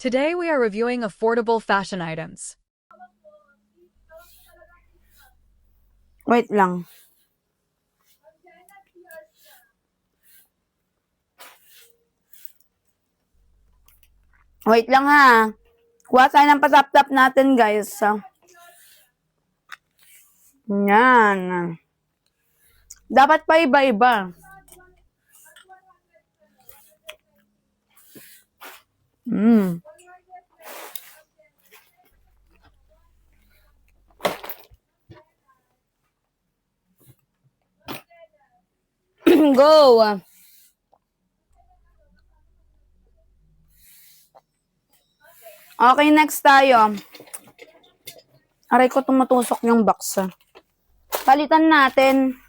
Today we are reviewing affordable fashion items. Wait lang. Wait lang ha. Kuha tayo ng patap-tap natin, guys. Yan. Dapat pa iba-iba. Go! Okay, next tayo. Aray ko, tumutusok yung box. Palitan natin.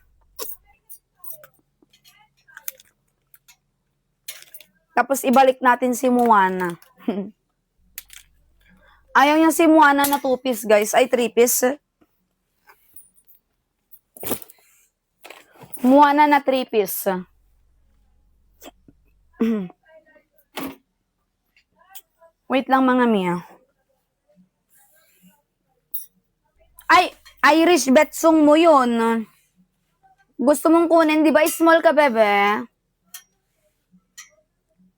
Tapos ibalik natin si Moana. Ayaw niya si Moana na 2-piece, guys. Ay, 3-piece. Moana na 3-piece. Wait lang, mga Mia. Ay, Irish Betsong mo yun. Gusto mong kunin, di ba small ka, bebe?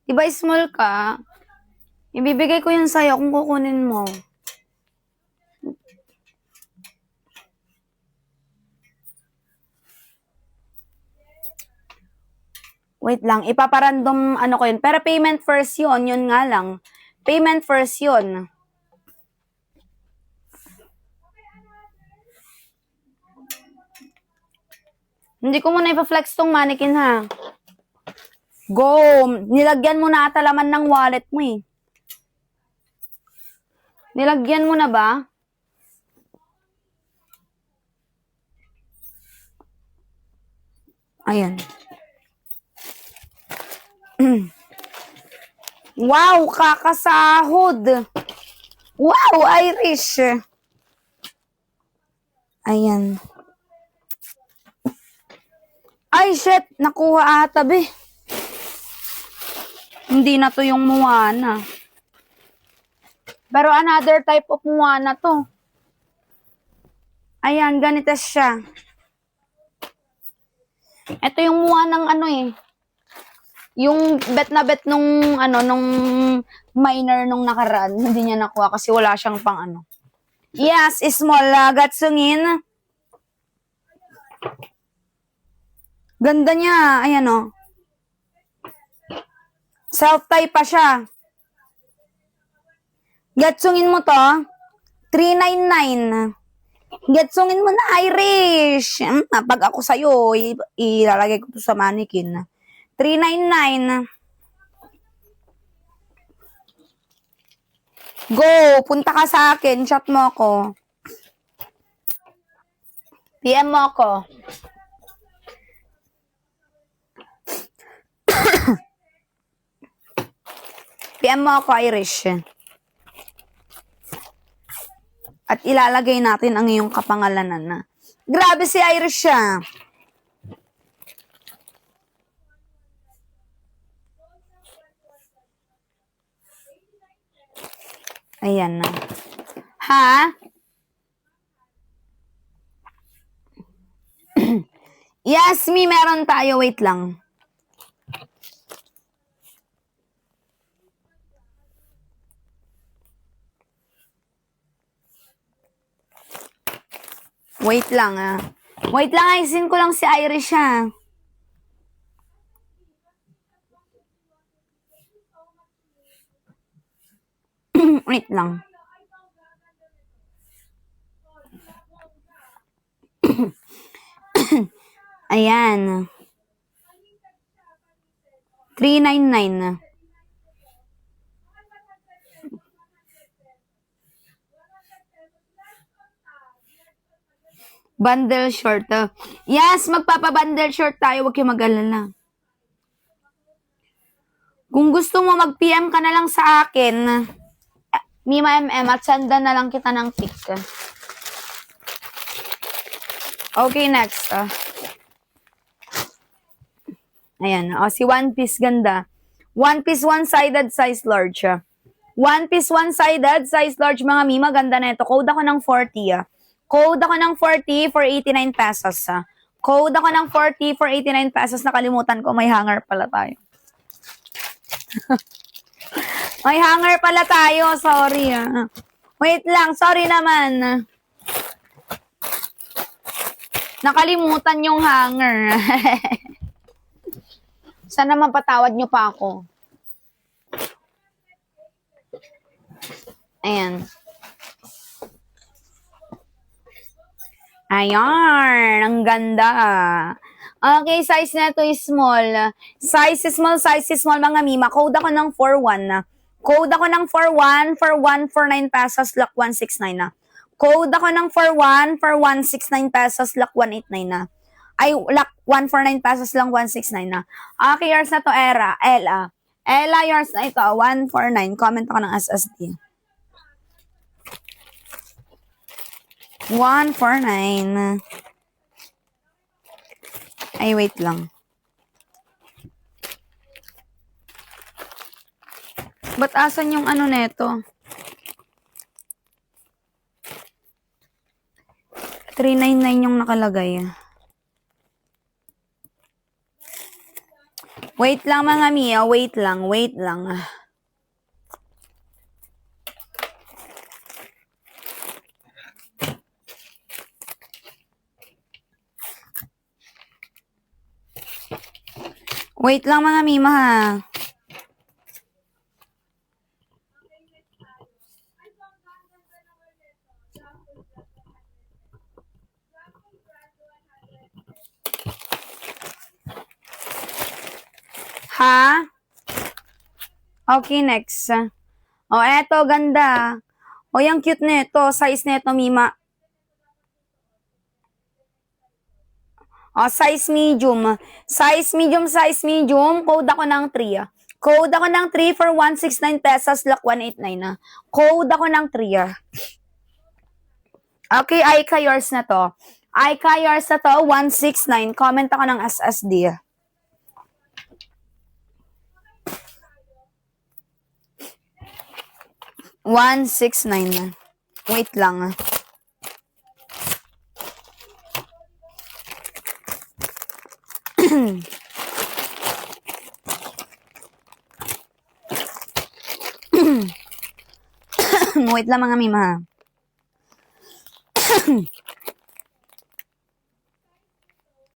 Di ba small ka? Ibibigay ko yun sa'yo kung kukunin mo. Wait lang, ipaparandom ano ko yun. Pero payment first yun nga lang. Payment first yun. Hindi ko muna ipa-flex tong mannequin, ha. Go! Nilagyan mo na ata laman ng wallet mo, eh. Nilagyan mo na ba? Ayan. Wow! Kakasahod! Wow! Irish! Ayan. Ay, shit! Nakuha ata, be. Hindi na to yung Moana. Pero another type of Moana to. Ayan, ganito siya. Ito yung Moana ng ano eh. Yung bet na bet nung ano, nung minor nung nakaraan. Hindi niya nakuha kasi wala siyang pang ano. Yes, small. Gatsungin. Ganda niya. Ayan o. Self-tie pa siya. Gatsungin mo to. 399. Gatsungin mo na, Irish. Pag ako sa'yo, ilalagay ko to sa mannequin. 399. Go! Punta ka sa akin. Chat mo ako. PM mo ako. PM mo ako, Irish. At ilalagay natin ang iyong kapangalanan na. Grabe si Irish siya. Ayan na. Ha? Yes, meron tayo. Wait lang. Wait lang, ah. Wait lang, isin ko lang si Irish, ha. Wait lang. Ayan. 399. Bundle short. Yes, magpapa-bundle short tayo. Huwag kayong mag-alala. Kung gusto mo, mag-PM ka na lang sa akin. Mima MM at senda na lang kita ng pic. Okay, next. Ayan. Si One Piece, ganda. One Piece, one-sided, size large. One piece, one-sided, size large mga mi. Maganda na ito. Code ako ng 40. Code ako ng 40 for 89 pesos. Code ako ng 40 for 89 pesos. Nakalimutan ko, may hanger pala tayo. May hanger pala tayo. Sorry. Wait lang. Sorry naman. Nakalimutan yung hanger. Sana mapatawad nyo pa ako. Ayan. Ayan. Ang ganda. Okay, size na ito is small. Size is small mga mima. Code ako ng 41. Code ako ng 41 for 149 pesos, lock 169 na. Code ako ng 41 for 169 pesos, lock 189 na. Ay, lock 149 pesos lang, 169 na. Okay, yours na to, Ella. Ella, yours na ito, 149. Comment ako ng SSD. 149. Ay, wait lang. Ba't asan yung ano neto? 399 yung nakalagay. Wait lang mga Mia, wait lang. Wait lang mga Mima ha. Ha? Okay, next. Oh, eto, ganda. Oh, yung cute nito. Size nito, Mima. Oh, size medium. Size medium. Code ako ng 3. Code ako ng 3 for 169 pesos, lock 189 na. Code ako ng 3. Okay, Aika, yours na to. 169. Comment ako ng SSD. $169 na. Wait lang. Wait lang mga mima.